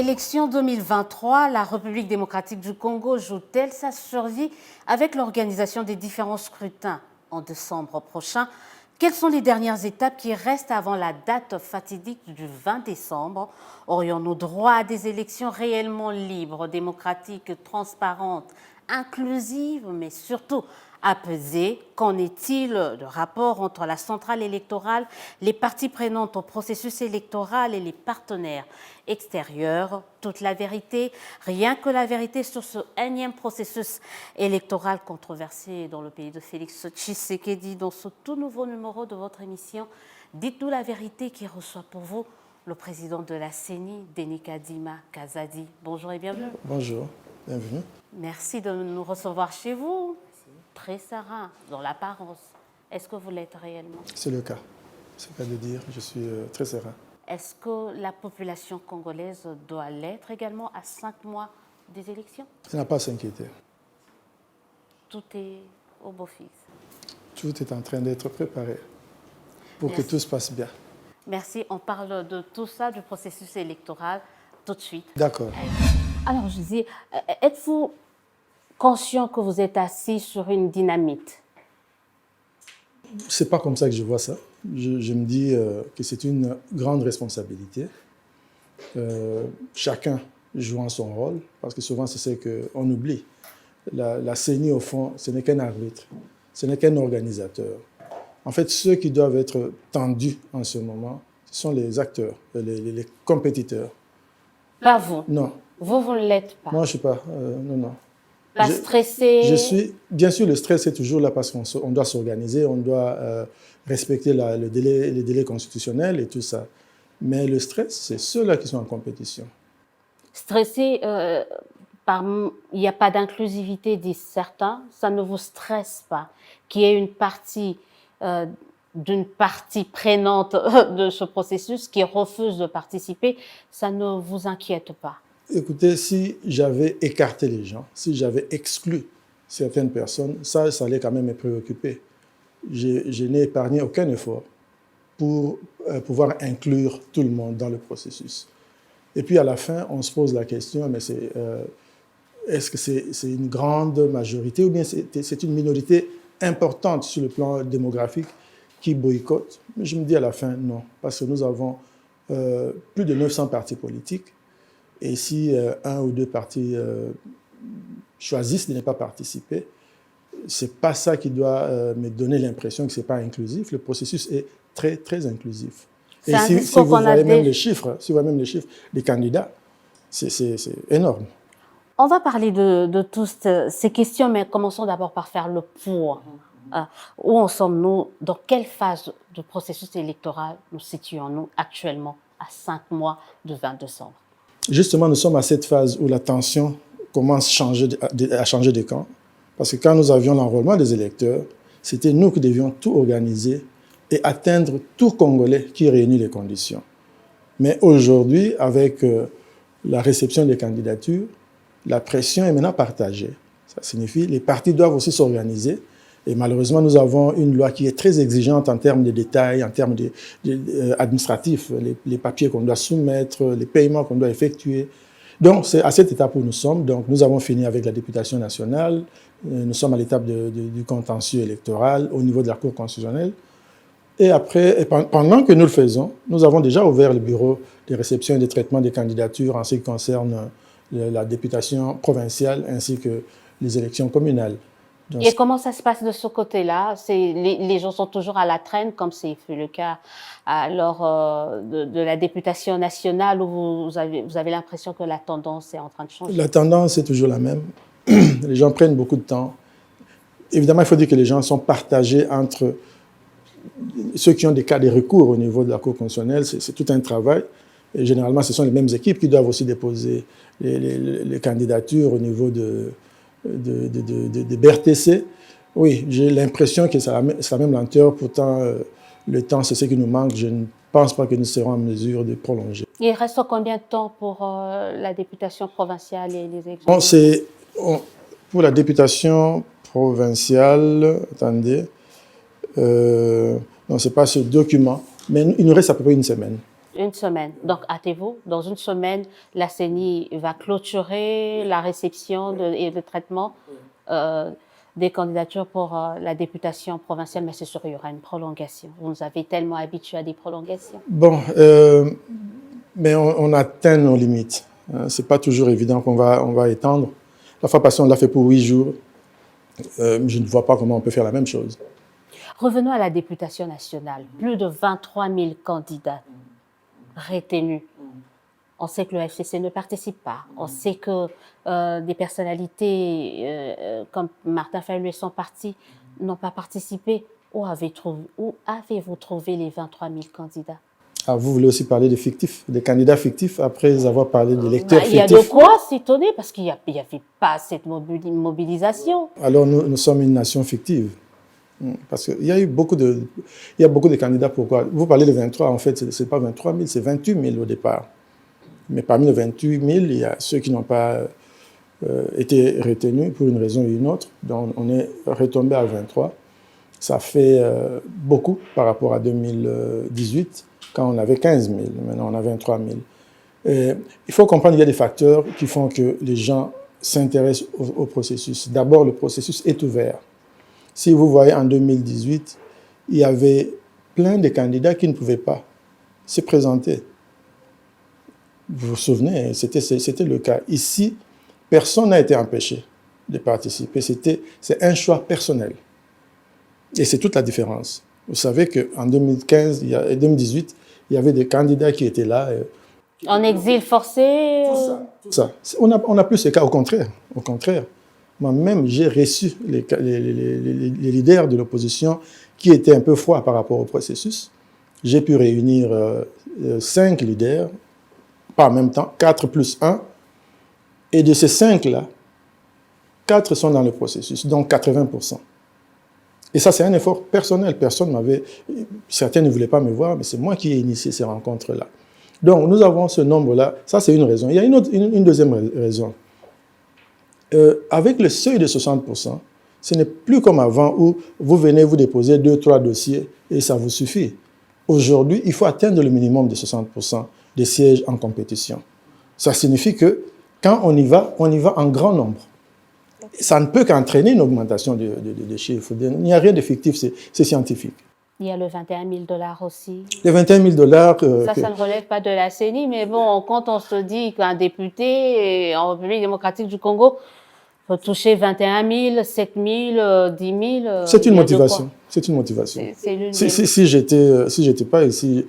élections 2023, la République démocratique du Congo joue-t-elle sa survie avec l'organisation des différents scrutins en décembre prochain? Quelles sont les dernières étapes qui restent avant la date fatidique du 20 décembre? Aurions-nous droit à des élections réellement libres, démocratiques, transparentes, inclusives, mais surtout apaisées? Qu'en est-il du rapport entre la centrale électorale, les parties prenantes au processus électoral et les partenaires extérieurs? Toute la vérité, rien que la vérité sur ce énième processus électoral controversé dans le pays de Félix Tshisekedi. Dans ce tout nouveau numéro de votre émission, dites-nous la vérité, qui reçoit pour vous le président de la CENI, Denis Kadima Kazadi. Bonjour et bienvenue. Bonjour, bienvenue. Merci de nous recevoir chez vous. Très serein dans l'apparence. Est-ce que vous l'êtes réellement? C'est le cas. C'est le cas de dire, je suis très serein. Est-ce que la population congolaise doit l'être également à 5 mois des élections? Il n'a pas à s'inquiéter. Tout est au beau fixe. Tout est en train d'être préparé pour que tout se passe bien. Merci. On parle de tout ça, du processus électoral, tout de suite. D'accord. Alors, je dis, êtes-vous conscient que vous êtes assis sur une dynamite? C'est pas comme ça que je vois ça. Je me dis que c'est une grande responsabilité. Chacun jouant son rôle, parce que souvent c'est ce qu'on oublie. La CENI, au fond, ce n'est qu'un arbitre, ce n'est qu'un organisateur. En fait, ceux qui doivent être tendus en ce moment, ce sont les acteurs, les compétiteurs. Pas vous? Non. Vous ne l'êtes pas? Moi, je ne suis pas. Non. Pas stressé? Bien sûr, le stress est toujours là parce qu'on doit s'organiser, on doit respecter les délais constitutionnels et tout ça. Mais le stress, c'est ceux-là qui sont en compétition. Stressé, il n'y a pas d'inclusivité, disent certains. Ça ne vous stresse pas qu'il y ait une partie d'une partie prenante de ce processus qui refuse de participer? Ça ne vous inquiète pas? Écoutez, si j'avais écarté les gens, si j'avais exclu certaines personnes, ça allait quand même me préoccuper. Je n'ai épargné aucun effort pour pouvoir inclure tout le monde dans le processus. Et puis à la fin, on se pose la question, mais est-ce que c'est une grande majorité ou bien c'est une minorité importante sur le plan démographique qui boycotte? Je me dis à la fin, non, parce que nous avons plus de 900 partis politiques. Et si un ou deux partis choisissent de ne pas participer, ce n'est pas ça qui doit me donner l'impression que ce n'est pas inclusif. Le processus est très, très inclusif. Et si vous voyez même les chiffres, des candidats, c'est énorme. On va parler de toutes ces questions, mais commençons d'abord par faire le point. Où en sommes-nous? Dans quelle phase du processus électoral nous situons-nous actuellement à 5 mois du 20 décembre? Justement, nous sommes à cette phase où la tension commence à changer de camp. Parce que quand nous avions l'enrôlement des électeurs, c'était nous qui devions tout organiser et atteindre tout Congolais qui réunit les conditions. Mais aujourd'hui, avec la réception des candidatures, la pression est maintenant partagée. Ça signifie que les partis doivent aussi s'organiser. Et malheureusement, nous avons une loi qui est très exigeante en termes de détails, en termes administratifs, les papiers qu'on doit soumettre, les paiements qu'on doit effectuer. Donc, c'est à cette étape où nous sommes. Donc, nous avons fini avec la députation nationale. Nous sommes à l'étape du contentieux électoral au niveau de la Cour constitutionnelle. Et après, pendant que nous le faisons, nous avons déjà ouvert le bureau de réception et de traitement des candidatures en ce qui concerne la députation provinciale ainsi que les élections communales. Donc, et comment ça se passe de ce côté-là? Les gens sont toujours à la traîne, comme c'est le cas lors de la députation nationale, où vous avez l'impression que la tendance est en train de changer? La tendance est toujours la même. Les gens prennent beaucoup de temps. Évidemment, il faut dire que les gens sont partagés entre ceux qui ont des cas de recours au niveau de la Cour constitutionnelle. C'est tout un travail. Et généralement, ce sont les mêmes équipes qui doivent aussi déposer les candidatures au niveau de BRTC. Oui, j'ai l'impression que c'est la même lenteur. Pourtant, le temps, c'est ce qui nous manque. Je ne pense pas que nous serons en mesure de prolonger. Il reste combien de temps pour la députation provinciale et les élections? Pour la députation provinciale, attendez, non, ce n'est pas ce document, mais il nous reste à peu près une semaine. Une semaine. Donc, hâtez-vous, dans une semaine, la CENI va clôturer la réception et le traitement des candidatures pour la députation provinciale, mais c'est sûr, il y aura une prolongation. Vous nous avez tellement habitués à des prolongations. Bon, mais on atteint nos limites. Ce n'est pas toujours évident qu'on va étendre. La fois passée, on l'a fait pour 8 jours. Je ne vois pas comment on peut faire la même chose. Revenons à la députation nationale. Plus de 23 000 candidats retenus. On sait que le FCC ne participe pas. On sait que des personnalités comme Martin Fayulu et son parti n'ont pas participé. Où avez-vous trouvé les 23 000 candidats? Ah, vous voulez aussi parler des candidats fictifs, après avoir parlé d'électeurs fictifs? Il y a de quoi s'étonner parce qu'il n'y avait pas cette mobilisation. Alors nous sommes une nation fictive. Parce qu'il y a beaucoup de candidats. Pourquoi? Vous parlez de 23, en fait, ce n'est pas 23 000, c'est 28 000 au départ. Mais parmi les 28 000, il y a ceux qui n'ont pas été retenus pour une raison ou une autre. Donc on est retombé à 23. Ça fait beaucoup par rapport à 2018, quand on avait 15 000. Maintenant, on a 23 000. Il faut comprendre qu'il y a des facteurs qui font que les gens s'intéressent au processus. D'abord, le processus est ouvert. Si vous voyez, en 2018, il y avait plein de candidats qui ne pouvaient pas se présenter. Vous vous souvenez, c'était le cas. Ici, personne n'a été empêché de participer. C'est un choix personnel. Et c'est toute la différence. Vous savez qu'en 2015 et 2018, il y avait des candidats qui étaient là. En exil forcé. Tout ça. On n'a plus ce cas, au contraire. Au contraire. Moi-même, j'ai reçu les leaders de l'opposition qui étaient un peu froids par rapport au processus. J'ai pu réunir 5 leaders, pas en même temps, 4 plus 1. Et de ces 5-là, 4 sont dans le processus, donc 80%. Et ça, c'est un effort personnel. Certains ne voulaient pas me voir, mais c'est moi qui ai initié ces rencontres-là. Donc, nous avons ce nombre-là. Ça, c'est une raison. Il y a une deuxième raison. Avec le seuil de 60%, ce n'est plus comme avant où vous venez vous déposer 2-3 dossiers et ça vous suffit. Aujourd'hui, il faut atteindre le minimum de 60% des sièges en compétition. Ça signifie que quand on y va en grand nombre. Ça ne peut qu'entraîner une augmentation des chiffres. Il n'y a rien de fictif, c'est scientifique. Il y a le 21 000 $ aussi. Les 21 000 $. Ça ne relève pas de la CENI, mais bon, quand on se dit qu'un député en République démocratique du Congo peut toucher 21 000, 7 000, 10 000. C'est une motivation. C'est une motivation. Si j'étais pas ici,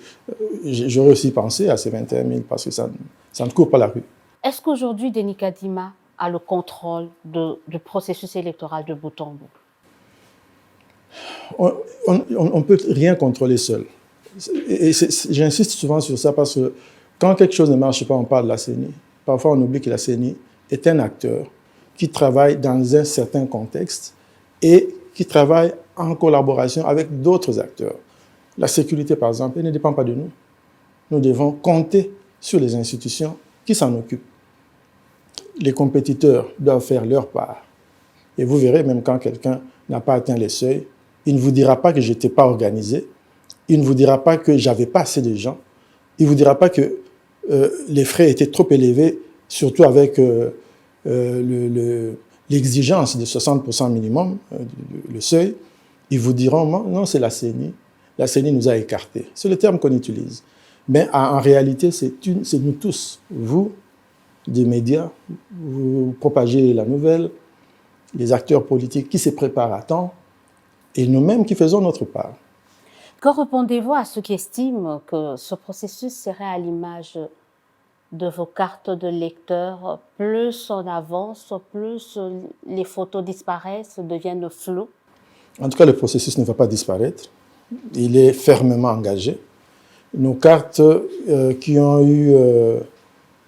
j'aurais aussi pensé à ces 21 000 parce que ça ne court pas la rue. Est-ce qu'aujourd'hui, Denis Kadima a le contrôle du processus électoral de bout en bout? On ne peut rien contrôler seul. Et j'insiste souvent sur ça parce que quand quelque chose ne marche pas, on parle de la CENI. Parfois, on oublie que la CENI est un acteur qui travaille dans un certain contexte et qui travaille en collaboration avec d'autres acteurs. La sécurité, par exemple, elle ne dépend pas de nous. Nous devons compter sur les institutions qui s'en occupent. Les compétiteurs doivent faire leur part. Et vous verrez, même quand quelqu'un n'a pas atteint les seuils, il ne vous dira pas que je n'étais pas organisé, il ne vous dira pas que j'avais pas assez de gens, il ne vous dira pas que les frais étaient trop élevés, surtout avec l'exigence de 60% minimum, le seuil. Ils vous diront, non, c'est la CENI. La CENI nous a écartés. C'est le terme qu'on utilise. Mais en réalité, c'est nous tous, vous, des médias, vous propagez la nouvelle, les acteurs politiques qui se préparent à temps, et nous-mêmes qui faisons notre part. Que répondez-vous à ceux qui estiment que ce processus serait à l'image de vos cartes de lecteur? Plus on avance, plus les photos disparaissent, deviennent floues? En tout cas, le processus ne va pas disparaître. Il est fermement engagé. Nos cartes qui ont eu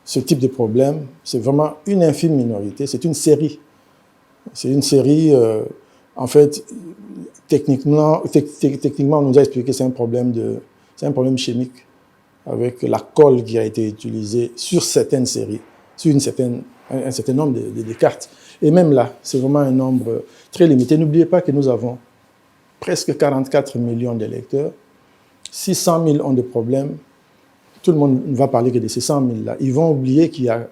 ce type de problème, c'est vraiment une infime minorité. C'est une série. C'est une série, en fait, techniquement, on nous a expliqué que c'est un problème chimique avec la colle qui a été utilisée sur certaines séries, sur un certain nombre de cartes. Et même là, c'est vraiment un nombre très limité. N'oubliez pas que nous avons presque 44 millions d'électeurs. 600 000 ont des problèmes. tout le monde ne va parler que de ces 100 000 là. Ils vont oublier qu'il y a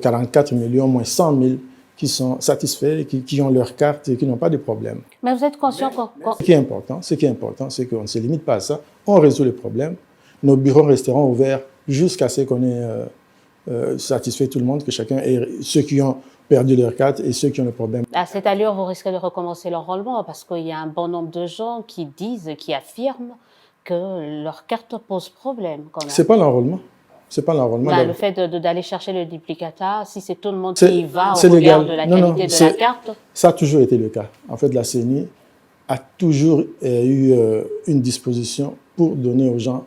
44 millions moins 100 000 qui sont satisfaits, qui ont leur carte et qui n'ont pas de problème. Mais vous êtes conscient Ce qui est important, c'est qu'on ne se limite pas à ça. On résout les problèmes. Nos bureaux resteront ouverts jusqu'à ce qu'on ait satisfait tout le monde, que chacun ait ceux qui ont perdu leur carte et ceux qui ont le problème. À cette allure, vous risquez de recommencer l'enrôlement parce qu'il y a un bon nombre de gens qui disent, qui affirment que leur carte pose problème quand même. C'est pas l'enrôlement. C'est pas l'enrôlement. Bah, le fait d'aller chercher le duplicata, si c'est tout le monde C'est- qui y va au c'est regard légal. de la Non, qualité non, de c'est- la carte. Ça a toujours été le cas. En fait, la CENI a toujours eu une disposition pour donner aux gens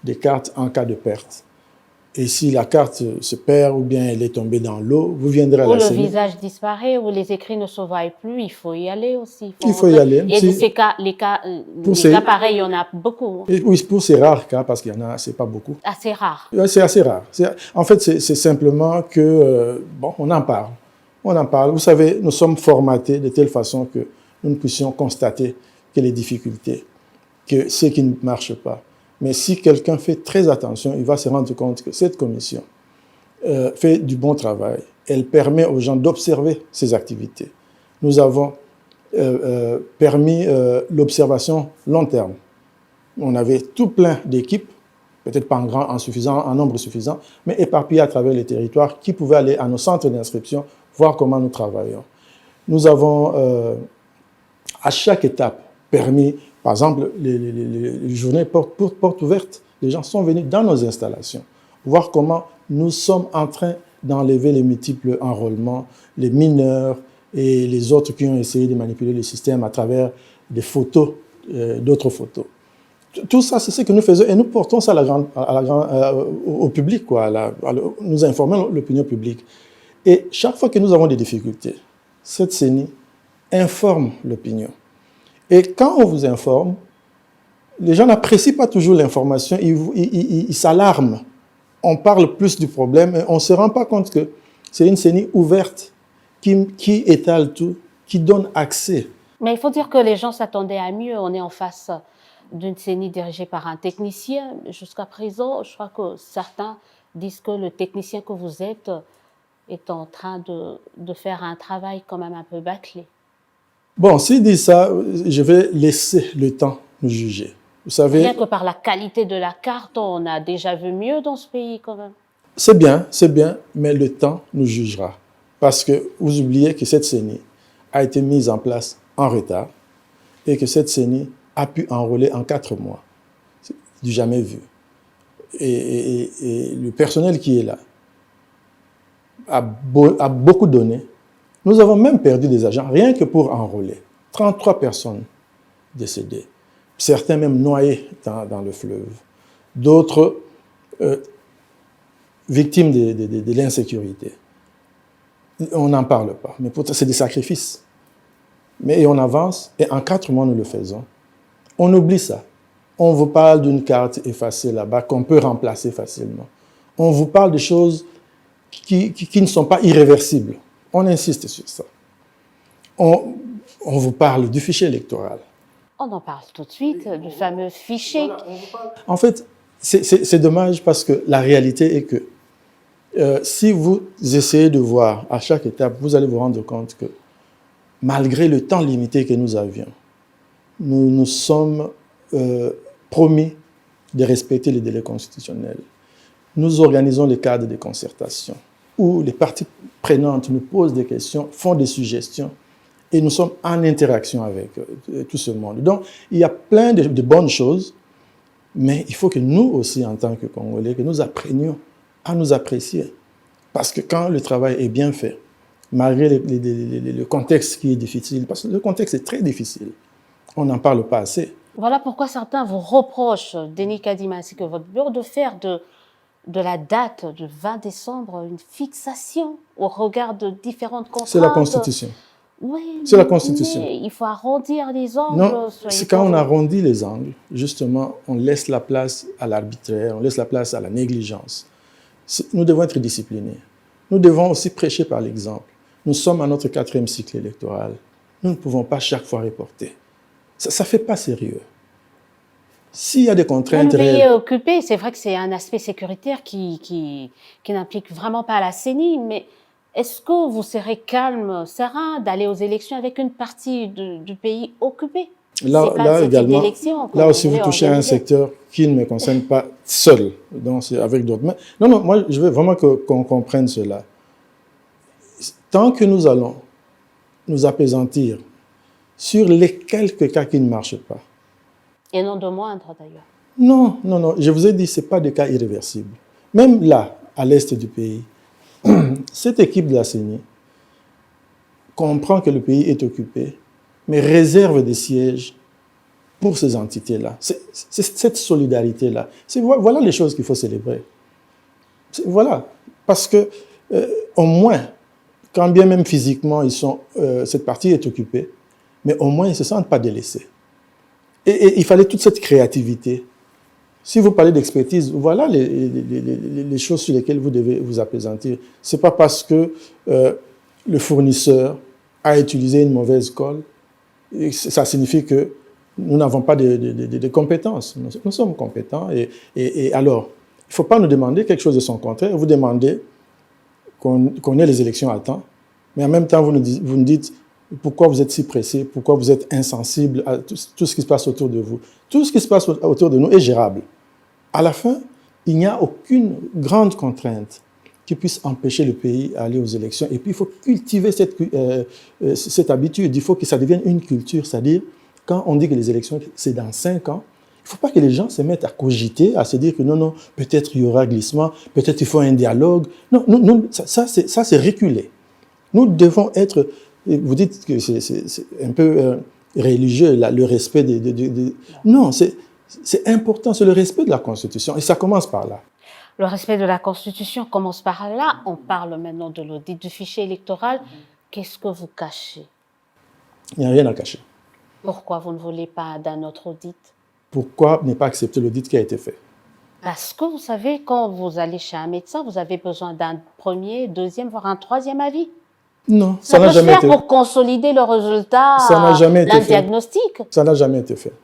des cartes en cas de perte. Et si la carte se perd ou bien elle est tombée dans l'eau, vous viendrez à Où la le CENI. visage disparaît, où les écrits ne se voient plus, il faut y aller aussi. Il faut y aller. Et Si- ces cas, les cas pareils, il y en a beaucoup. Et oui, pour ces rares cas, parce qu'il y en a, c'est pas beaucoup. Assez rare. Ouais, c'est assez rare. En fait, c'est simplement que, bon, on en parle. On en parle. Vous savez, nous sommes formatés de telle façon que nous ne puissions constater que les difficultés, que ce qui ne marche pas. Mais si quelqu'un fait très attention, il va se rendre compte que cette commission fait du bon travail. Elle permet aux gens d'observer ces activités. Nous avons permis l'observation long terme. On avait tout plein d'équipes, peut-être pas en nombre suffisant, mais éparpillées à travers les territoires, qui pouvaient aller à nos centres d'inscription, voir comment nous travaillons. Nous avons, à chaque étape, permis, par exemple, les journées portes ouvertes. Les gens sont venus dans nos installations, voir comment nous sommes en train d'enlever les multiples enrôlements, les mineurs et les autres qui ont essayé de manipuler le système à travers des photos, d'autres photos. Tout ça, c'est ce que nous faisons et nous portons ça au public, quoi, nous informons l'opinion publique. Et chaque fois que nous avons des difficultés, cette CENI informe l'opinion. Et quand on vous informe, les gens n'apprécient pas toujours l'information, ils s'alarment. On parle plus du problème et on ne se rend pas compte que c'est une CENI ouverte qui étale tout, qui donne accès. Mais il faut dire que les gens s'attendaient à mieux. On est en face d'une CENI dirigée par un technicien. Jusqu'à présent, je crois que certains disent que le technicien que vous êtes est en train de faire un travail quand même un peu bâclé. Bon, s'il dit ça, je vais laisser le temps nous juger. Vous savez, Rien que par la qualité de la carte, on a déjà vu mieux dans ce pays quand même. c'est bien, mais le temps nous jugera. Parce que vous oubliez que cette CENI a été mise en place en retard et que cette CENI a pu enrôler en 4 mois. C'est du jamais vu. Et le personnel qui est là a beaucoup donné. Nous avons même perdu des agents, rien que pour enrôler. 33 personnes décédées. Certains même noyés dans le fleuve. D'autres victimes de l'insécurité. On n'en parle pas, mais pourtant c'est des sacrifices. Mais on avance, et en 4 mois nous le faisons. On oublie ça. On vous parle d'une carte effacée là-bas qu'on peut remplacer facilement. On vous parle de choses qui ne sont pas irréversibles. On insiste sur ça. On vous parle du fichier électoral. On en parle tout de suite, du fameux fichier. En fait, c'est dommage parce que la réalité est que si vous essayez de voir à chaque étape, vous allez vous rendre compte que malgré le temps limité que nous avions, nous nous sommes promis de respecter les délais constitutionnels. Nous organisons les cadres de concertation où les parties prenantes nous posent des questions, font des suggestions et nous sommes en interaction avec tout ce monde. Donc, il y a plein de bonnes choses, mais il faut que nous aussi, en tant que Congolais, que nous apprenions à nous apprécier. Parce que quand le travail est bien fait, malgré le contexte qui est difficile, parce que le contexte est très difficile, on n'en parle pas assez. Voilà pourquoi certains vous reprochent, Denis Kadima, ainsi que votre bureau, de faire de la date du 20 décembre une fixation au regard de différentes contraintes. C'est la Constitution. Oui, C'est la Constitution. Il faut arrondir les angles. Non, c'est quand on arrondit les angles, justement, on laisse la place à l'arbitraire, on laisse la place à la négligence. Nous devons être disciplinés. Nous devons aussi prêcher par l'exemple. Nous sommes à notre 4e cycle électoral. Nous ne pouvons pas chaque fois reporter. Ça ne fait pas sérieux. S'il y a des Mais contraintes le pays réelles, est occupé, c'est vrai que c'est un aspect sécuritaire qui n'implique vraiment pas la CENI, mais est-ce que vous serez calme, serein d'aller aux élections avec une partie du pays occupé? C'est pas là ce type également, d'élection que là vous aussi, vous voulez touchez à un organiser. secteur qui ne me concerne pas seul, donc c'est avec d'autres. Mais non, non, moi, je veux vraiment qu'on comprenne cela. Tant que nous allons nous apaisantir sur les quelques cas qui ne marchent pas, Et non de moindre d'ailleurs. non, non, non, je vous ai dit, ce n'est pas des cas irréversibles. Même là, à l'est du pays, cette équipe de la CENI comprend que le pays est occupé, mais réserve des sièges pour ces entités-là. C'est cette solidarité-là. Voilà les choses qu'il faut célébrer. Voilà. Parce que, au moins, quand bien même physiquement, cette partie est occupée, mais au moins, ils ne se sentent pas délaissés. Et il fallait toute cette créativité. Si vous parlez d'expertise, voilà les choses sur lesquelles vous devez vous apaisantir. Ce n'est pas parce que le fournisseur a utilisé une mauvaise colle, et ça signifie que nous n'avons pas de compétences. Nous sommes compétents. Et alors, il ne faut pas nous demander quelque chose de son contraire. Vous demandez qu'on ait les élections à temps, mais en même temps, vous nous dites pourquoi vous êtes si pressé, pourquoi vous êtes insensible à tout ce qui se passe autour de vous. Tout ce qui se passe autour de nous est gérable. À la fin, il n'y a aucune grande contrainte qui puisse empêcher le pays d'aller aux élections. Et puis, il faut cultiver cette habitude. Il faut que ça devienne une culture. C'est-à-dire, quand on dit que les élections, c'est dans 5 ans, il ne faut pas que les gens se mettent à cogiter, à se dire que non, non, peut-être il y aura glissement, peut-être il faut un dialogue. Non, ça c'est reculé. Nous devons être... Vous dites que c'est un peu religieux, là, le respect Non, c'est important, c'est le respect de la Constitution. Et ça commence par là. Le respect de la Constitution commence par là. On parle maintenant de l'audit du fichier électoral. Qu'est-ce que vous cachez? Il n'y a rien à cacher. Pourquoi vous ne voulez pas d'un autre audit? Pourquoi ne pas accepter l'audit qui a été fait? Parce que vous savez, quand vous allez chez un médecin, vous avez besoin d'un premier, deuxième, voire un troisième avis. Non, Ça ça n'a peut se jamais faire été pour consolider le résultat, Ça n'a jamais été d'un fait. diagnostic. Ça n'a jamais été fait.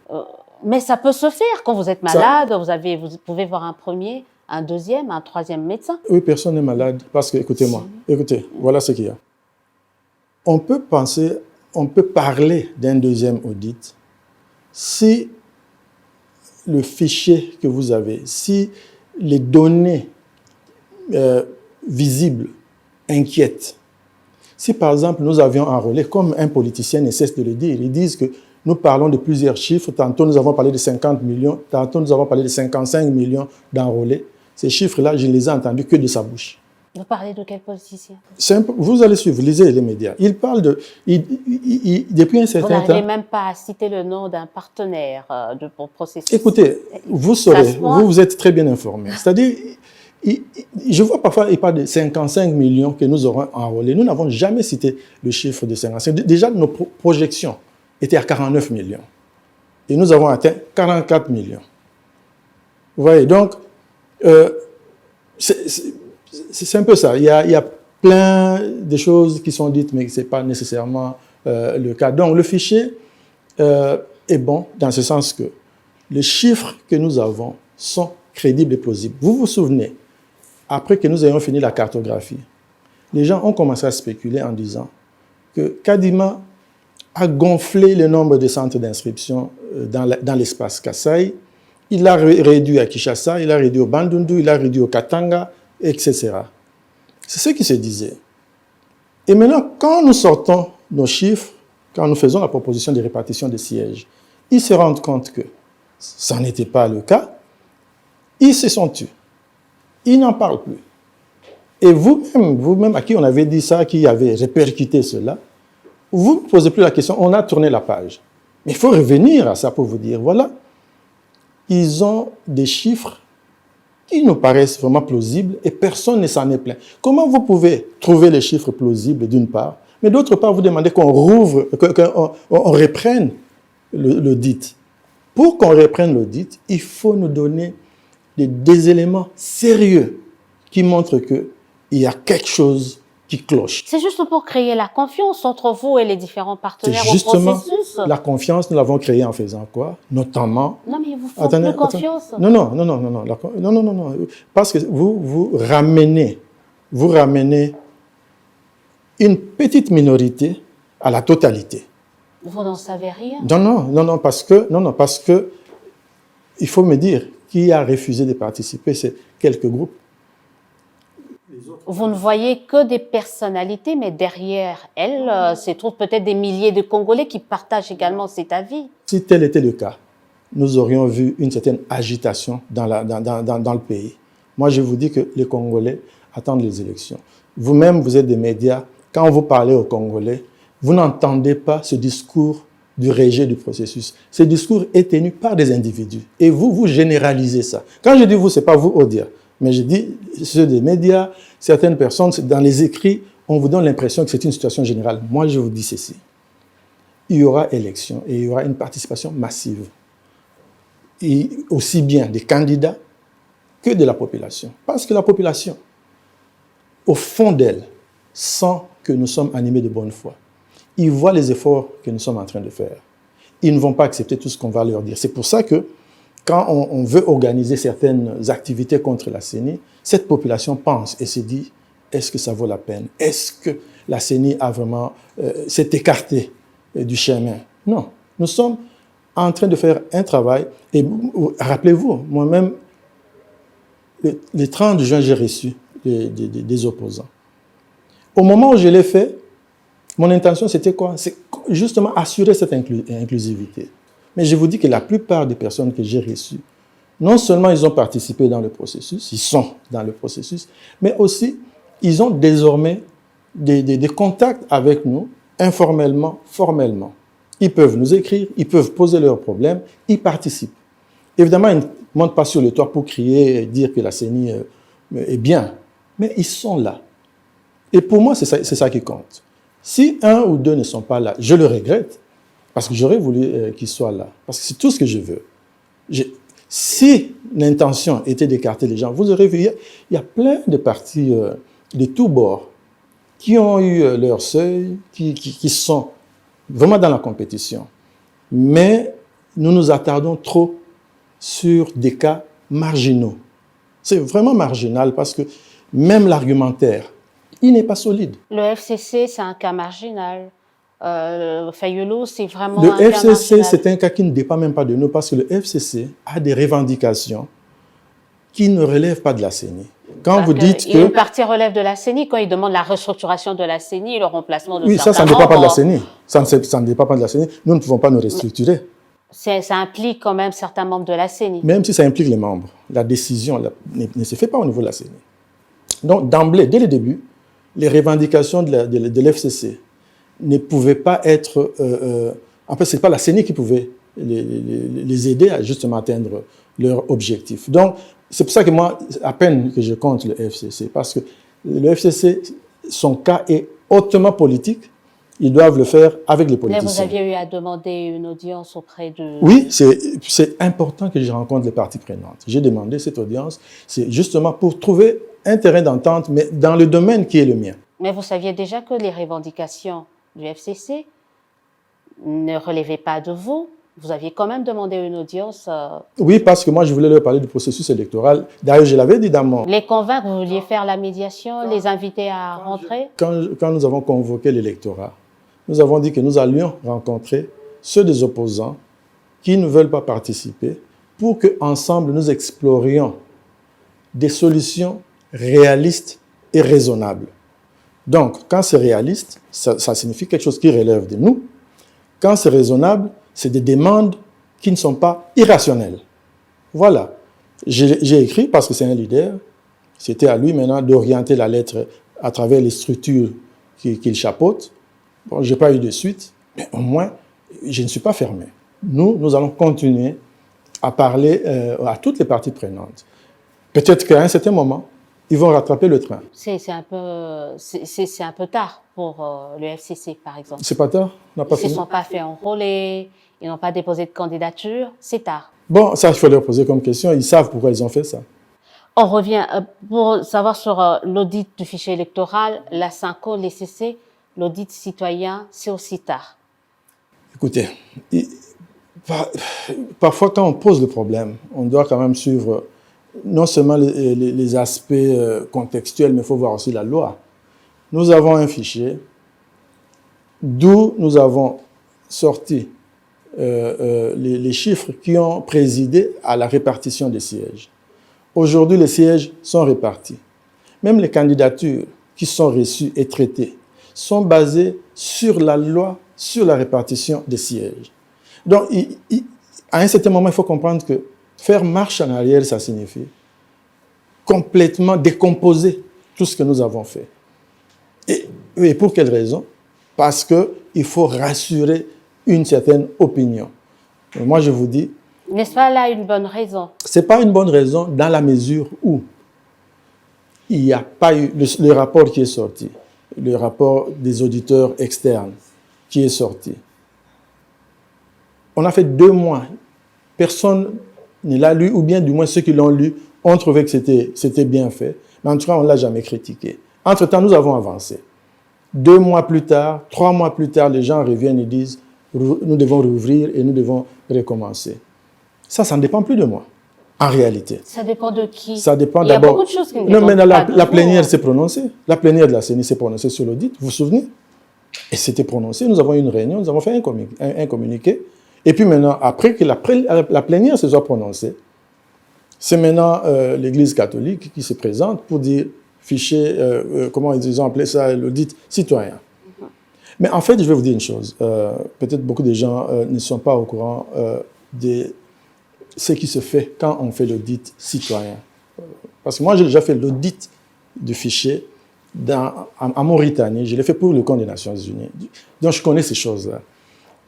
Mais ça peut se faire quand vous êtes malade. Vous pouvez voir un premier, un deuxième, un troisième médecin. Oui, personne n'est malade. Parce que, écoutez-moi, écoutez, voilà ce qu'il y a. On peut parler d'un deuxième audit si le fichier que vous avez, si les données visibles inquiètent. Si, par exemple, nous avions enrôlé, comme un politicien ne cesse de le dire, ils disent que nous parlons de plusieurs chiffres. Tantôt, nous avons parlé de 50 millions. Tantôt, nous avons parlé de 55 millions d'enrôlés. Ces chiffres-là, je ne les ai entendus que de sa bouche. Vous parlez de quel politicien? Vous allez suivre, lisez les médias. Il parle depuis un certain temps... Vous n'arrivez même pas à citer le nom d'un partenaire pour processus. Écoutez, vous saurez, vous êtes très bien informé. C'est-à-dire, je vois parfois, il parle de 55 millions que nous aurons enrôlés. Nous n'avons jamais cité le chiffre de 55. Déjà, nos projections étaient à 49 millions. Et nous avons atteint 44 millions. Vous voyez, donc, c'est un peu ça. Il y a plein de choses qui sont dites, mais ce n'est pas nécessairement le cas. Donc, le fichier est bon dans ce sens que les chiffres que nous avons sont crédibles et plausibles. Vous vous souvenez, après que nous ayons fini la cartographie, les gens ont commencé à spéculer en disant que Kadima a gonflé le nombre de centres d'inscription dans l'espace Kasaï. Il l'a réduit à Kinshasa, il l'a réduit au Bandundu, il l'a réduit au Katanga, etc. C'est ce qui se disait. Et maintenant, quand nous sortons nos chiffres, quand nous faisons la proposition de répartition des sièges, ils se rendent compte que ça n'était pas le cas. Ils se sont tus. Ils n'en parlent plus. Et vous-même à qui on avait dit ça, qui avait répercuté cela, vous ne posez plus la question, on a tourné la page. Mais il faut revenir à ça pour vous dire, voilà, ils ont des chiffres qui nous paraissent vraiment plausibles et personne ne s'en est plaint. Comment vous pouvez trouver les chiffres plausibles d'une part, mais d'autre part, vous demandez qu'on rouvre, qu'on reprenne l'audit. Pour qu'on reprenne l'audit, il faut nous donner des éléments sérieux qui montrent qu'il y a quelque chose qui qui cloche. C'est juste pour créer la confiance entre vous et les différents C'est partenaires au justement processus. la confiance, nous l'avons créée en faisant quoi? Notamment... Non, mais ils vous font plus confiance. Non. Parce que vous ramenez une petite minorité à la totalité. Vous n'en savez rien. Non, parce que il faut me dire qui a refusé de participer, c'est quelques groupes. Vous ne voyez que des personnalités, mais derrière elles se trouvent peut-être des milliers de Congolais qui partagent également cet avis. Si tel était le cas, nous aurions vu une certaine agitation dans le pays. Moi, je vous dis que les Congolais attendent les élections. Vous-même, vous êtes des médias. Quand vous parlez aux Congolais, vous n'entendez pas ce discours du rejet du processus. Ce discours est tenu par des individus. Et vous généralisez ça. Quand je dis vous, ce n'est pas vous au dire. Mais je dis, ceux des médias, certaines personnes, dans les écrits, on vous donne l'impression que c'est une situation générale. Moi, je vous dis ceci. Il y aura élection et il y aura une participation massive. Et aussi bien des candidats que de la population. Parce que la population, au fond d'elle, sent que nous sommes animés de bonne foi. Ils voient les efforts que nous sommes en train de faire. Ils ne vont pas accepter tout ce qu'on va leur dire. C'est pour ça que quand on veut organiser certaines activités contre la CENI, cette population pense et se dit, est-ce que ça vaut la peine? Est-ce que la CENI a vraiment s'est écartée du chemin? Non. Nous sommes en train de faire un travail. Et rappelez-vous, moi-même, le 30 juin, j'ai reçu des opposants. Au moment où je l'ai fait, mon intention, c'était quoi? C'est justement assurer cette inclusivité. Mais je vous dis que la plupart des personnes que j'ai reçues, non seulement ils ont participé dans le processus, ils sont dans le processus, mais aussi ils ont désormais des contacts avec nous, informellement, formellement. Ils peuvent nous écrire, ils peuvent poser leurs problèmes, ils participent. Évidemment, ils ne montent pas sur le toit pour crier et dire que la CENI est bien, mais ils sont là. Et pour moi, c'est ça qui compte. Si un ou deux ne sont pas là, je le regrette, parce que j'aurais voulu qu'ils soient là, parce que c'est tout ce que je veux. Si l'intention était d'écarter les gens, vous aurez vu, il y a plein de partis de tous bords qui ont eu leur seuil, qui sont vraiment dans la compétition. Mais nous nous attardons trop sur des cas marginaux. C'est vraiment marginal parce que même l'argumentaire, il n'est pas solide. Le FCC, c'est un cas marginal. Fayulu, c'est vraiment un cas marginal. Le FCC, c'est un cas qui ne dépend même pas de nous parce que le FCC a des revendications qui ne relèvent pas de la CENI. Quand vous dites que... Une partie relève de la CENI, quand ils demandent la restructuration de la CENI, le remplacement de certains membres... Oui, ça ne dépend pas de la CENI. Ça ne dépend pas de la CENI. Nous ne pouvons pas nous restructurer. Ça implique quand même certains membres de la CENI. Même si ça implique les membres, la décision ne se fait pas au niveau de la CENI. Donc, d'emblée, dès le début, les revendications de l'FCC ne pouvaient pas être... en fait, ce n'est pas la CENI qui pouvait les aider à justement atteindre leur objectif. Donc, c'est pour ça que moi, à peine que je compte le FCC, parce que le FCC, son cas est hautement politique. Ils doivent le faire avec les politiciens. Mais vous aviez eu à demander une audience auprès de... Oui, c'est important que je rencontre les parties prenantes. J'ai demandé cette audience, c'est justement pour trouver un terrain d'entente, mais dans le domaine qui est le mien. Mais vous saviez déjà que les revendications du FCC ne relevaient pas de vous. Vous aviez quand même demandé une audience. Oui, parce que moi, je voulais leur parler du processus électoral. D'ailleurs, je l'avais dit dans mon... Les convaincre, vous vouliez faire la médiation, les inviter à rentrer? Quand nous avons convoqué l'électorat, nous avons dit que nous allions rencontrer ceux des opposants qui ne veulent pas participer pour qu'ensemble, nous explorions des solutions réalistes et raisonnables. Donc, quand c'est réaliste, ça signifie quelque chose qui relève de nous. Quand c'est raisonnable, c'est des demandes qui ne sont pas irrationnelles. Voilà. J'ai écrit parce que c'est un leader. C'était à lui maintenant d'orienter la lettre à travers les structures qu'il chapeaute. Bon, je n'ai pas eu de suite, mais au moins, je ne suis pas fermé. Nous allons continuer à parler à toutes les parties prenantes. Peut-être qu'à un certain moment, ils vont rattraper le train. C'est un peu tard pour le FCC, par exemple. C'est pas tard? Ils ne se sont pas fait enrôler, ils n'ont pas déposé de candidature, c'est tard. Bon, ça, il faut leur poser comme question. Ils savent pourquoi ils ont fait ça. On revient pour savoir sur l'audit du fichier électoral, la SENCO, l'ECC, l'audit citoyen, c'est aussi tard. Écoutez, parfois quand on pose le problème, on doit quand même suivre non seulement les aspects contextuels, mais il faut voir aussi la loi. Nous avons un fichier d'où nous avons sorti les chiffres qui ont présidé à la répartition des sièges. Aujourd'hui, les sièges sont répartis. Même les candidatures qui sont reçues et traitées sont basées sur la loi, sur la répartition des sièges. Donc, à un certain moment, il faut comprendre que faire marche en arrière, ça signifie complètement décomposer tout ce que nous avons fait. Et pour quelle raison? Parce qu'il faut rassurer une certaine opinion. Moi, je vous dis... N'est-ce pas là une bonne raison? Ce n'est pas une bonne raison dans la mesure où il n'y a pas eu le rapport qui est sorti, le rapport des auditeurs externes qui est sorti. On a fait 2 mois. Personne ne l'a lu, ou bien du moins ceux qui l'ont lu ont trouvé que c'était bien fait. Mais en tout cas, on ne l'a jamais critiqué. Entre-temps, nous avons avancé. 2 mois plus tard, 3 mois plus tard, les gens reviennent et disent nous devons rouvrir et nous devons recommencer. Ça ne dépend plus de moi, en réalité. Ça dépend de qui? Ça dépend Il y a d'abord... beaucoup de choses qui ne Non, mais dépendent pas de la vous. plénière s'est prononcée. La plénière de la CENI s'est prononcée sur l'audit, vous vous souvenez? Et c'était prononcé. Nous avons eu une réunion, nous avons fait un communiqué. Et puis maintenant, après que la plénière se soit prononcée, c'est maintenant l'Église catholique qui se présente pour dire fichier, comment ils ont appelé ça, l'audit citoyen. Mais en fait, je vais vous dire une chose. Peut-être beaucoup de gens ne sont pas au courant de ce qui se fait quand on fait l'audit citoyen. Parce que moi, j'ai déjà fait l'audit du fichier en Mauritanie. Je l'ai fait pour le compte des Nations Unies. Donc, je connais ces choses-là.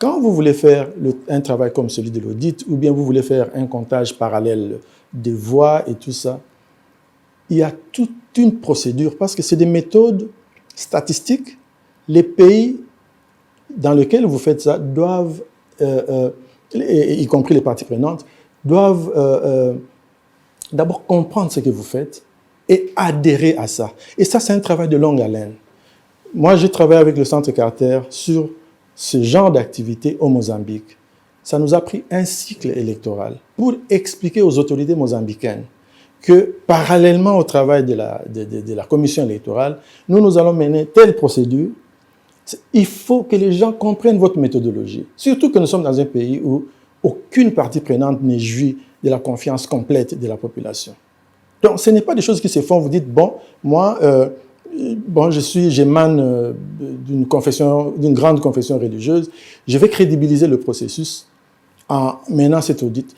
Quand vous voulez faire un travail comme celui de l'audit, ou bien vous voulez faire un comptage parallèle des voix et tout ça, il y a toute une procédure, parce que c'est des méthodes statistiques. Les pays dans lesquels vous faites ça doivent, y compris les parties prenantes, doivent d'abord comprendre ce que vous faites et adhérer à ça. Et ça, c'est un travail de longue haleine. Moi, j'ai travaillé avec le Centre Carter sur ce genre d'activité au Mozambique. Ça nous a pris un cycle électoral pour expliquer aux autorités mozambicaines que parallèlement au travail de la commission électorale, nous allons mener telle procédure. Il faut que les gens comprennent votre méthodologie. Surtout que nous sommes dans un pays où aucune partie prenante n'est jouie de la confiance complète de la population. Donc, ce n'est pas des choses qui se font. Vous dites, bon, moi, j'émane d'une grande confession religieuse, je vais crédibiliser le processus en menant cet audit.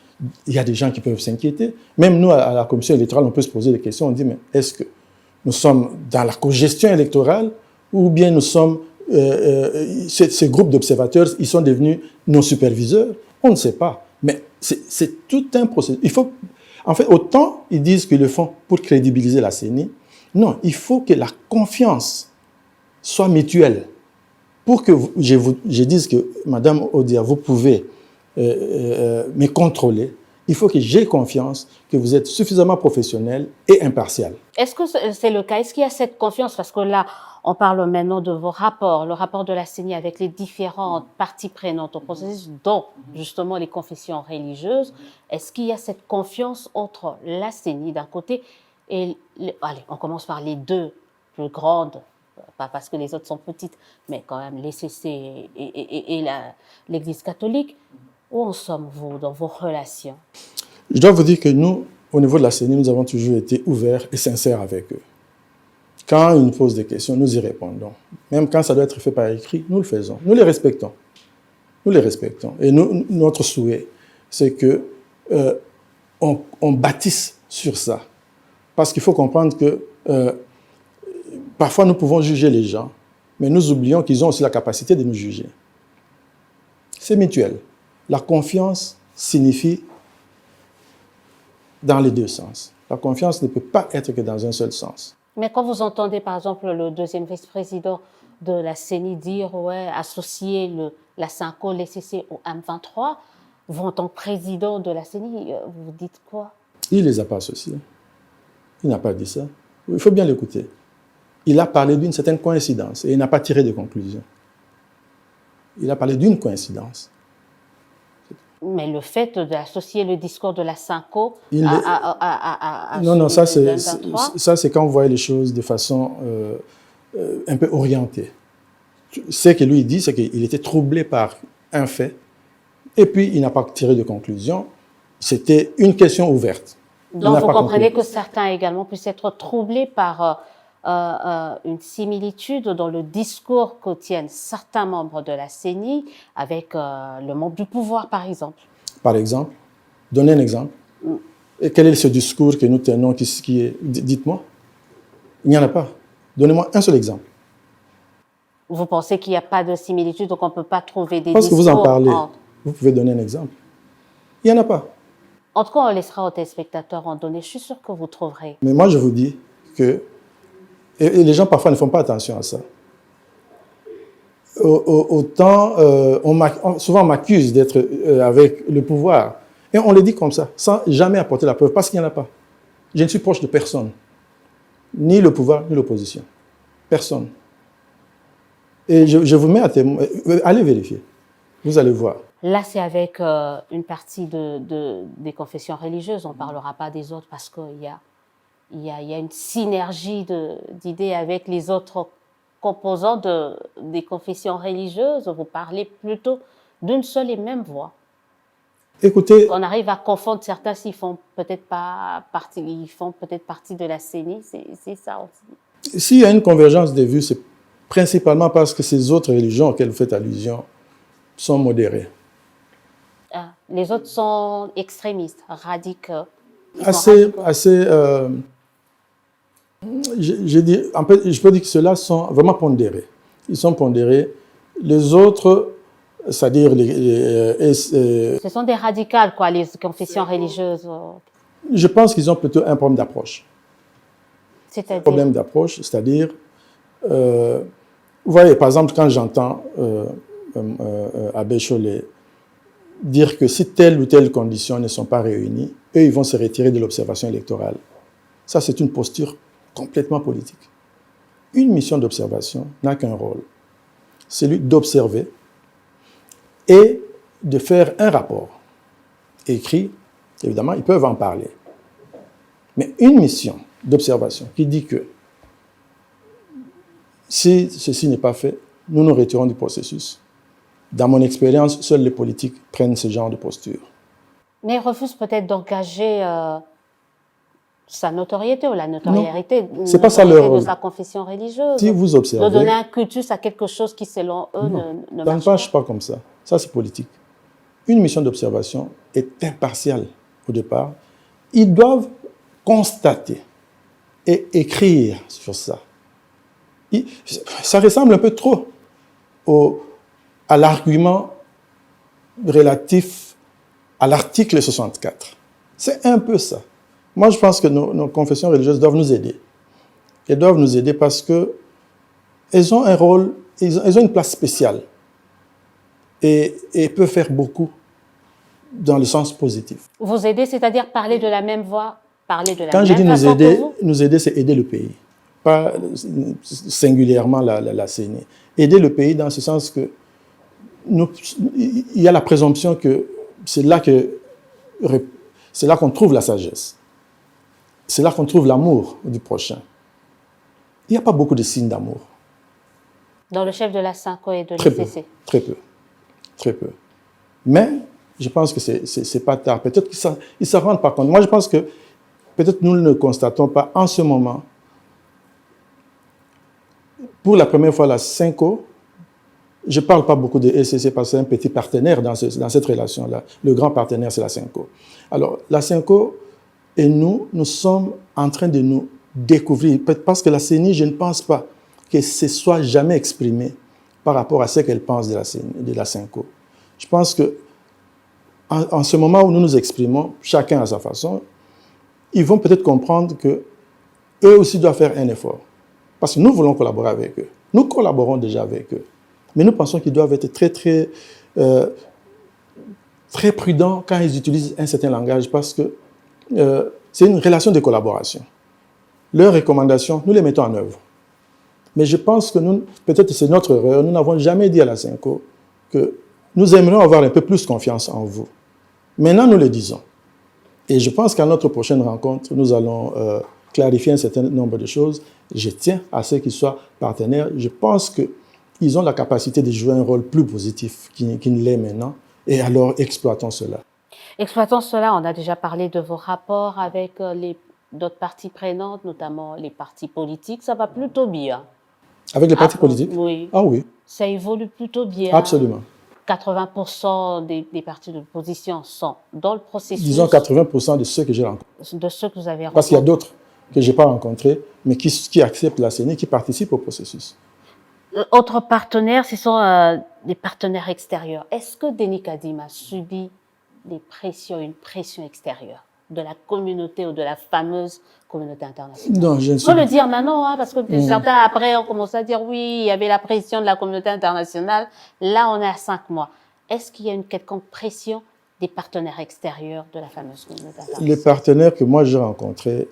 Il y a des gens qui peuvent s'inquiéter. Même nous, à la commission électorale, on peut se poser des questions. On dit, mais est-ce que nous sommes dans la cogestion électorale ou bien nous sommes... ces groupes d'observateurs, ils sont devenus nos superviseurs? On ne sait pas. Mais c'est tout un processus. Il faut... En fait, autant ils disent qu'ils le font pour crédibiliser la CENI, non, il faut que la confiance soit mutuelle. Pour que je dise que, Madame Odia, vous pouvez me contrôler, il faut que j'ai confiance que vous êtes suffisamment professionnel et impartial. Est-ce que c'est le cas? Est-ce qu'il y a cette confiance? Parce que là, on parle maintenant de vos rapports, le rapport de la CENI avec les différentes parties prenantes au processus, dont justement les confessions religieuses. Est-ce qu'il y a cette confiance entre la CENI d'un côté et, allez, on commence par les 2 plus grandes, pas parce que les autres sont petites, mais quand même l'ECC et l'Église catholique. Où en sommes-vous dans vos relations? Je dois vous dire que nous, au niveau de la CENI, nous avons toujours été ouverts et sincères avec eux. Quand ils nous posent des questions, nous y répondons. Même quand ça doit être fait par écrit, nous le faisons. Nous les respectons. Nous les respectons. Et notre souhait, c'est que on bâtisse sur ça. Parce qu'il faut comprendre que parfois nous pouvons juger les gens, mais nous oublions qu'ils ont aussi la capacité de nous juger. C'est mutuel. La confiance signifie dans les 2 sens. La confiance ne peut pas être que dans un seul sens. Mais quand vous entendez, par exemple, le 2e vice-président de la CENI dire, ouais, associer la SENCO, l'ECC au M23, vous, en tant que président de la CENI, vous dites quoi? Il ne les a pas associés. Il n'a pas dit ça. Il faut bien l'écouter. Il a parlé d'une certaine coïncidence et il n'a pas tiré de conclusion. Il a parlé d'une coïncidence. Mais le fait d'associer le discours de la Synco à non, non, celui ça c'est quand vous voyez les choses de façon un peu orientée. Ce que lui dit, c'est qu'il était troublé par un fait et puis il n'a pas tiré de conclusion. C'était une question ouverte. Donc vous comprenez que certains également puissent être troublés par une similitude dans le discours que tiennent certains membres de la CENI avec le membre du pouvoir, par exemple. Par exemple, donnez un exemple. Et quel est ce discours que nous tenons qui est... Dites-moi. Il n'y en a pas. Donnez-moi un seul exemple. Vous pensez qu'il n'y a pas de similitude, donc on ne peut pas trouver des discours... Parce que vous en parlez. Vous pouvez donner un exemple. Il n'y en a pas. En tout cas, on laissera aux téléspectateurs en donner. Je suis sûre que vous trouverez. Mais moi, je vous dis que... Et les gens, parfois, ne font pas attention à ça. Autant, souvent, on m'accuse d'être avec le pouvoir. Et on le dit comme ça, sans jamais apporter la preuve, parce qu'il n'y en a pas. Je ne suis proche de personne. Ni le pouvoir, ni l'opposition. Personne. Et je vous mets à témoin. Allez vérifier. Vous allez voir. Là, c'est avec une partie des confessions religieuses. On ne parlera pas des autres parce qu'il y a une synergie d'idées avec les autres composants des confessions religieuses. Vous parlez plutôt d'une seule et même voix. Écoutez, on arrive à confondre certains s'ils font peut-être pas partie, de la CENI, c'est ça aussi. S'il y a une convergence des vues, c'est principalement parce que ces autres religions auxquelles vous faites allusion sont modérées. Ah, les autres sont extrémistes, radicaux. Je peux dire que ceux-là sont vraiment pondérés. Ils sont pondérés. Les autres, c'est-à-dire ce sont des radicales, quoi, les confessions religieuses. Je pense qu'ils ont plutôt un problème d'approche. C'est-à-dire? Un problème d'approche, c'est-à-dire, vous voyez, par exemple, quand j'entends Abbé Chollet dire que si telle ou telle condition ne sont pas réunies, eux, ils vont se retirer de l'observation électorale. Ça, c'est une posture complètement politique. Une mission d'observation n'a qu'un rôle, celui d'observer et de faire un rapport écrit. Évidemment, ils peuvent en parler. Mais une mission d'observation qui dit que si ceci n'est pas fait, nous nous retirons du processus. Dans mon expérience, seuls les politiques prennent ce genre de posture. Mais ils refusent peut-être d'engager sa notoriété ou la notoriété de sa confession religieuse. Si vous observez, de donner un cultus à quelque chose qui, selon eux, ne marche pas. Ça ne marche pas comme ça. Ça, c'est politique. Une mission d'observation est impartiale au départ. Ils doivent constater et écrire sur ça. Ça ressemble un peu trop à l'argument relatif à l'article 64. C'est un peu ça. Moi, je pense que nos confessions religieuses doivent nous aider. Elles doivent nous aider parce qu'elles ont un rôle, elles ont une place spéciale et peuvent faire beaucoup dans le sens positif. Vous aider, c'est-à-dire parler de la même voix, parler de la Quand même je dis façon nous aider, c'est aider le pays. Pas singulièrement la CENI. Aider le pays dans ce sens que il y a la présomption que c'est là qu'on trouve la sagesse. C'est là qu'on trouve l'amour du prochain. Il n'y a pas beaucoup de signes d'amour. Dans le chef de la Synco et de l'ICC? Très peu. Très peu. Mais je pense que c'est pas tard. Peut-être qu'ils ne s'en rendent pas compte. Moi, je pense que peut-être nous ne le constatons pas en ce moment. Pour la première fois, la Synco, je ne parle pas beaucoup de ECC parce que c'est un petit partenaire dans cette relation-là. Le grand partenaire, c'est la Synco. Alors, la Synco et nous sommes en train de nous découvrir. Parce que la CENI, je ne pense pas que ce soit jamais exprimé par rapport à ce qu'elle pense de la Synco. Je pense que en ce moment où nous nous exprimons, chacun à sa façon, ils vont peut-être comprendre que eux aussi doivent faire un effort. Parce que nous voulons collaborer avec eux. Nous collaborons déjà avec eux. Mais nous pensons qu'ils doivent être très prudents quand ils utilisent un certain langage parce que c'est une relation de collaboration. leurs recommandations, nous les mettons en œuvre. Mais je pense que nous, peut-être c'est notre erreur, nous n'avons jamais dit à la CENCO que nous aimerions avoir un peu plus confiance en vous. Maintenant, nous le disons. Et je pense qu'à notre prochaine rencontre, nous allons clarifier un certain nombre de choses. Je tiens à ce qu'ils soient partenaires. Je pense qu'ils ont la capacité de jouer un rôle plus positif qu'il ne l'est maintenant. Et alors, exploitons cela. Exploitons cela. On a déjà parlé de vos rapports avec d'autres parties prenantes, notamment les partis politiques. Ça va plutôt bien. Avec les partis politiques? Oui. Ah oui. Ça évolue plutôt bien. Absolument. 80% des partis de l'opposition sont dans le processus. Disons 80% de ceux que j'ai rencontrés. De ceux que vous avez rencontrés. Parce qu'il y a d'autres que je n'ai pas rencontrés, mais qui acceptent la CENI, qui participent au processus. Autres partenaires, ce sont des partenaires extérieurs. Est-ce que Denis Kadima a subi une pression extérieure de la communauté ou de la fameuse communauté internationale? Non, je ne sais pas. Il faut le dire maintenant, hein, parce que certains après ont commencé à dire oui, il y avait la pression de la communauté internationale. Là, on est à 5 mois. Est-ce qu'il y a une quelconque pression des partenaires extérieurs de la fameuse communauté internationale? Les partenaires que moi j'ai rencontrés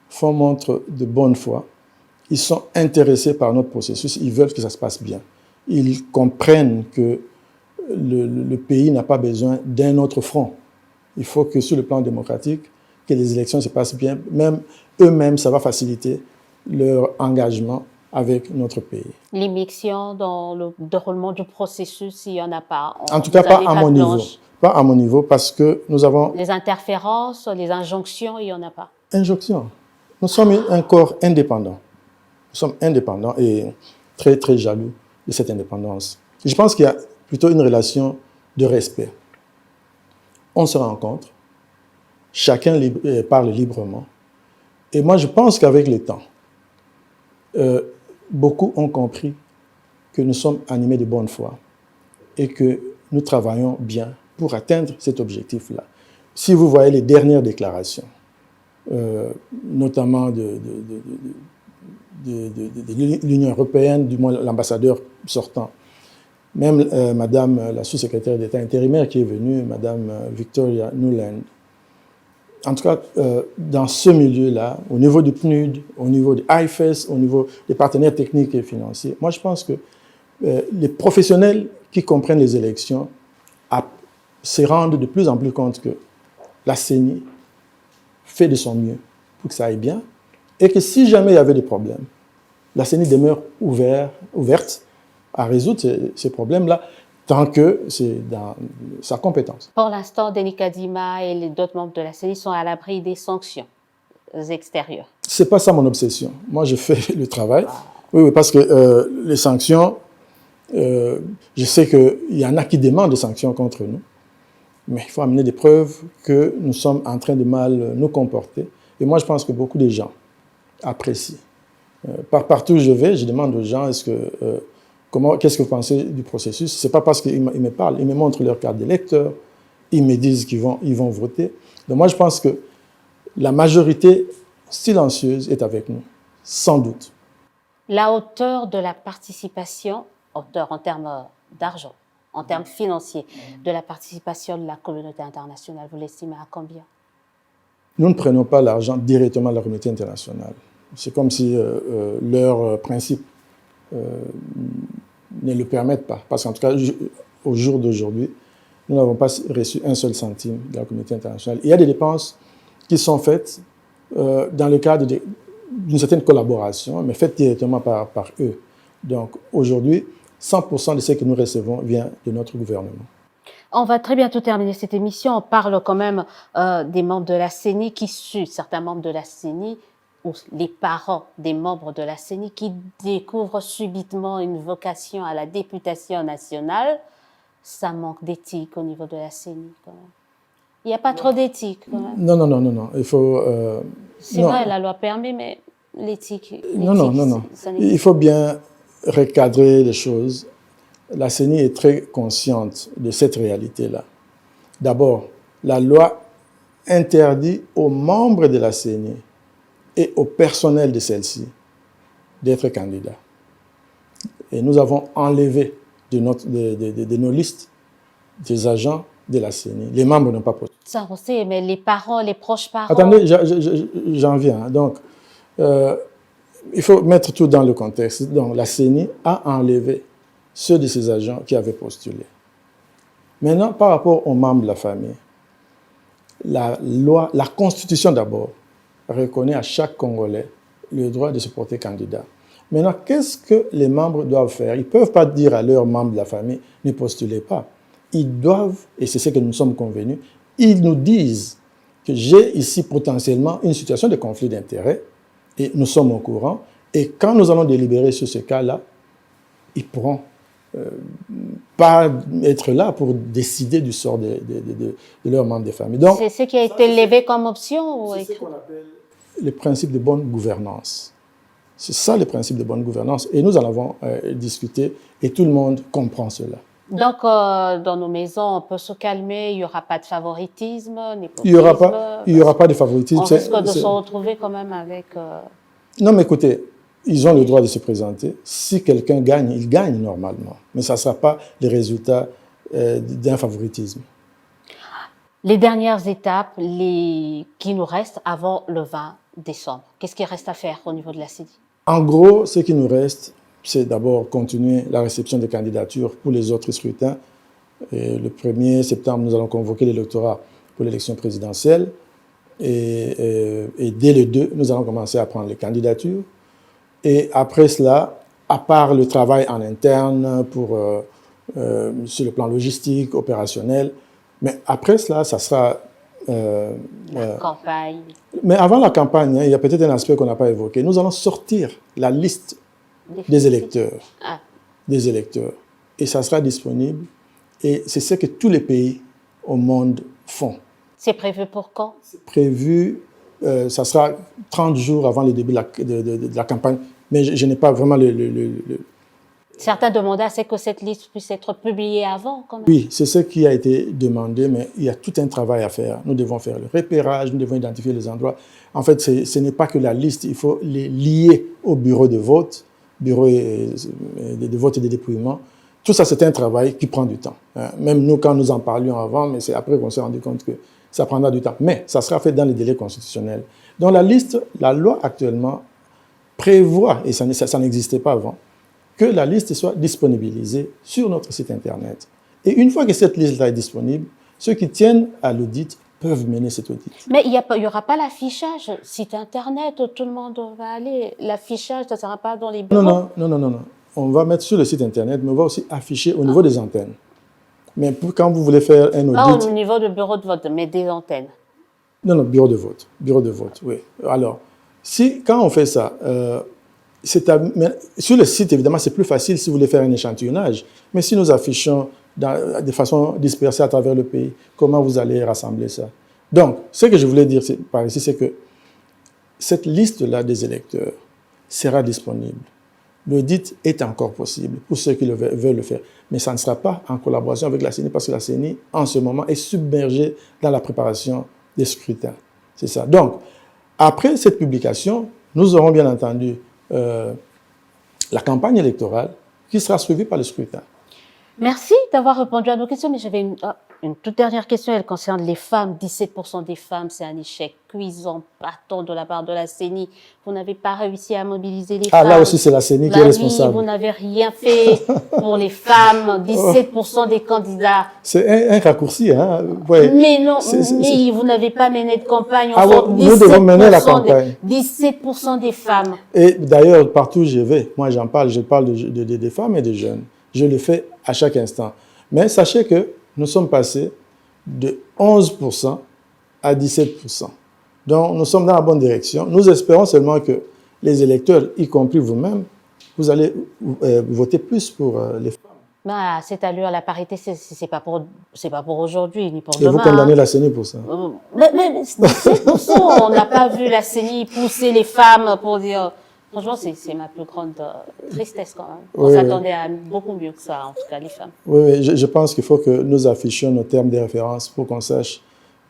font montre de bonne foi. Ils sont intéressés par notre processus, ils veulent que ça se passe bien. Ils comprennent que le pays n'a pas besoin d'un autre front. Il faut que sur le plan démocratique, que les élections se passent bien. Même eux-mêmes, ça va faciliter leur engagement avec notre pays. L'immixtion dans le déroulement du processus, il n'y en a pas. En tout cas, pas à mon niveau. Pas à mon niveau, parce que nous avons... Les interférences, les injonctions, il n'y en a pas. Injonctions. Nous sommes un corps indépendant. Nous sommes indépendants et très, très jaloux de cette indépendance. Je pense qu'il y a plutôt une relation de respect. On se rencontre, chacun parle librement. Et moi, je pense qu'avec le temps, beaucoup ont compris que nous sommes animés de bonne foi et que nous travaillons bien pour atteindre cet objectif-là. Si vous voyez les dernières déclarations, notamment de l'Union européenne, du moins l'ambassadeur sortant, même Madame la sous-secrétaire d'État intérimaire qui est venue, Madame Victoria Nuland. En tout cas, dans ce milieu-là, au niveau du PNUD, au niveau de IFES, au niveau des partenaires techniques et financiers, moi je pense que les professionnels qui comprennent les élections se rendent de plus en plus compte que la CENI fait de son mieux pour que ça aille bien et que si jamais il y avait des problèmes, la CENI demeure ouverte à résoudre ces problèmes-là tant que c'est dans sa compétence. Pour l'instant, Denis Kadima et d'autres membres de la CENI sont à l'abri des sanctions extérieures. Ce n'est pas ça mon obsession. Moi, je fais le travail. Oui, parce que les sanctions, je sais qu'il y en a qui demandent des sanctions contre nous, mais il faut amener des preuves que nous sommes en train de mal nous comporter. Et moi, je pense que beaucoup de gens apprécient. Partout où je vais, je demande aux gens, qu'est-ce que vous pensez du processus? Ce n'est pas parce qu'ils me parlent, ils me montrent leur carte d'électeur, ils me disent qu'ils vont voter. Donc moi, je pense que la majorité silencieuse est avec nous, sans doute. La hauteur de la participation, hauteur en termes d'argent, en termes financiers, de la participation de la communauté internationale, vous l'estimez à combien? Nous ne prenons pas l'argent directement de la communauté internationale. C'est comme si leurs principes ne le permettent pas. Parce qu'en tout cas, au jour d'aujourd'hui, nous n'avons pas reçu un seul centime de la communauté internationale. Il y a des dépenses qui sont faites dans le cadre d'une certaine collaboration, mais faites directement par eux. Donc aujourd'hui, 100% de ce que nous recevons vient de notre gouvernement. On va très bientôt terminer cette émission. On parle quand même des membres de la CENI certains membres de la CENI, ou les parents des membres de la CENI qui découvrent subitement une vocation à la députation nationale. Ça manque d'éthique au niveau de la CENI quand même. Il n'y a pas trop d'éthique quand même. Non. Il faut... c'est vrai, la loi permet, mais l'éthique... Non. Il faut bien recadrer les choses. La CENI est très consciente de cette réalité-là. D'abord, la loi interdit aux membres de la CENI et au personnel de celle-ci d'être candidats. Et nous avons enlevé de nos listes des agents de la CENI. Les membres n'ont pas postulé. Ça, on sait, mais les parents, les proches parents... Attendez, j'en viens. Donc, Il faut mettre tout dans le contexte. Donc, la CENI a enlevé ceux de ses agents qui avaient postulé. Maintenant, par rapport aux membres de la famille, la Constitution d'abord, reconnaît à chaque Congolais le droit de se porter candidat. Maintenant, qu'est-ce que les membres doivent faire? Ils ne peuvent pas dire à leurs membres de la famille, ne postulez pas. Ils doivent, et c'est ce que nous sommes convenus, ils nous disent que j'ai ici potentiellement une situation de conflit d'intérêts, et nous sommes au courant, et quand nous allons délibérer sur ce cas-là, ils ne pourront pas être là pour décider du sort de leurs membres de famille. C'est ce qui a été levé comme option? C'est ce qu'on appelle le principe de bonne gouvernance. C'est ça le principe de bonne gouvernance, et nous en avons discuté, et tout le monde comprend cela. Donc, dans nos maisons, on peut se calmer, il n'y aura pas de favoritisme, népotisme. Il n'y aura pas de favoritisme. On risque de se retrouver quand même avec... Non, mais écoutez, ils ont le droit de se présenter. Si quelqu'un gagne, il gagne normalement. Mais ça ne sera pas le résultat d'un favoritisme. Les dernières étapes qui nous restent avant le 20 décembre, qu'est-ce qu'il reste à faire au niveau de la CENI? En gros, ce qui nous reste, c'est d'abord continuer la réception des candidatures pour les autres scrutins. Et le 1er septembre, nous allons convoquer l'électorat pour l'élection présidentielle. Et dès le 2, nous allons commencer à prendre les candidatures. Et après cela, à part le travail en interne sur le plan logistique, opérationnel, mais après cela, ça sera... la campagne. Mais avant la campagne, il y a peut-être un aspect qu'on n'a pas évoqué. Nous allons sortir la liste des électeurs. Ah. Des électeurs. Et ça sera disponible. Et c'est ce que tous les pays au monde font. C'est prévu pour quand? C'est prévu, ça sera 30 jours avant le début de la campagne. Mais je n'ai pas vraiment Certains demandaient à ce que cette liste puisse être publiée avant, quand même. Oui, c'est ce qui a été demandé, mais il y a tout un travail à faire. Nous devons faire le repérage, nous devons identifier les endroits. En fait, ce n'est pas que la liste, il faut les lier au bureau de vote, bureau de vote et de dépouillement. Tout ça, c'est un travail qui prend du temps. Même nous, quand nous en parlions avant, mais c'est après qu'on s'est rendu compte que ça prendra du temps. Mais ça sera fait dans les délais constitutionnels. Dans la liste, la loi actuellement prévoit, et ça n'existait pas avant, que la liste soit disponibilisée sur notre site Internet. Et une fois que cette liste est disponible, ceux qui tiennent à l'audit peuvent mener cet audit. Mais il n'y aura pas l'affichage, site Internet, où tout le monde va aller. L'affichage, ça ne sera pas dans les bureaux? Non. On va mettre sur le site Internet, mais on va aussi afficher au niveau des antennes. Mais quand vous voulez faire un audit... Pas au niveau de bureau de vote, mais des antennes. Non, bureau de vote. Bureau de vote, oui. Alors, quand on fait ça... sur le site, évidemment, c'est plus facile si vous voulez faire un échantillonnage. Mais si nous affichons de façon dispersée à travers le pays, comment vous allez rassembler ça? Donc, ce que je voulais dire par ici, c'est que cette liste-là des électeurs sera disponible. L'audit est encore possible pour ceux qui veulent le faire. Mais ça ne sera pas en collaboration avec la CENI, parce que la CENI, en ce moment, est submergée dans la préparation des scrutins. C'est ça. Donc, après cette publication, nous aurons bien entendu la campagne électorale qui sera suivie par le scrutin. Merci d'avoir répondu à nos questions, mais j'avais une toute dernière question, elle concerne les femmes. 17% des femmes, c'est un échec cuisant, partant de la part de la CENI. Vous n'avez pas réussi à mobiliser les femmes. Là aussi, c'est la CENI qui est responsable. Vous n'avez rien fait pour les femmes, 17% des candidats. C'est un raccourci, hein? Ouais. Mais non, mais vous n'avez pas mené de campagne. Nous devons mener la campagne. 17% des femmes. Et d'ailleurs, partout où je vais, moi je parle des femmes et des jeunes. Je le fais à chaque instant. Mais sachez que nous sommes passés de 11% à 17%. Donc, nous sommes dans la bonne direction. Nous espérons seulement que les électeurs, y compris vous-même, vous allez voter plus pour les femmes. Bah, cette allure, la parité, c'est pas pour aujourd'hui, ni pour demain. Et vous condamnez la CENI pour ça? Mais 17%, on n'a pas vu la CENI pousser les femmes pour dire... Franchement, c'est ma plus grande tristesse quand même. On s'attendait à beaucoup mieux que ça, en tout cas, les femmes. Oui, je pense qu'il faut que nous affichions nos termes de référence pour qu'on sache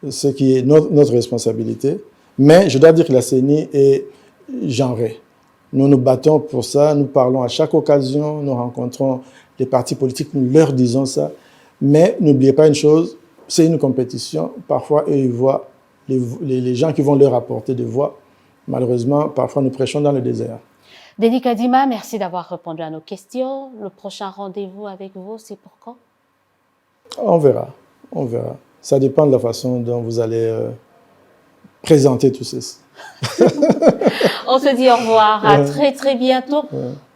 ce qui est notre responsabilité. Mais je dois dire que la CENI est genrée. Nous nous battons pour ça, nous parlons à chaque occasion, nous rencontrons les partis politiques, nous leur disons ça. Mais n'oubliez pas une chose, c'est une compétition. Parfois, eux, ils voient les gens qui vont leur apporter des voix. Malheureusement, parfois nous prêchons dans le désert. Denis Kadima, merci d'avoir répondu à nos questions. Le prochain rendez-vous avec vous, c'est pour quand? On verra, on verra. Ça dépend de la façon dont vous allez présenter tout ceci. On se dit au revoir, à très bientôt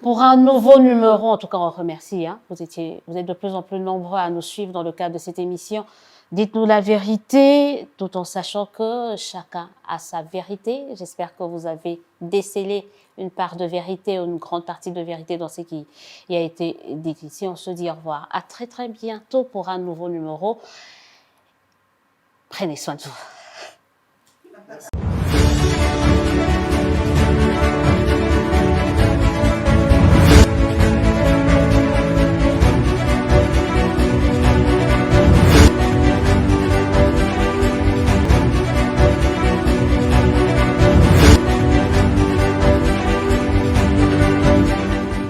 pour un nouveau numéro. En tout cas, on remercie. Hein. Vous êtes de plus en plus nombreux à nous suivre dans le cadre de cette émission. Dites-nous la vérité, tout en sachant que chacun a sa vérité. J'espère que vous avez décelé une part de vérité ou une grande partie de vérité dans ce qui a été dit ici. On se dit au revoir. À très bientôt pour un nouveau numéro. Prenez soin de vous.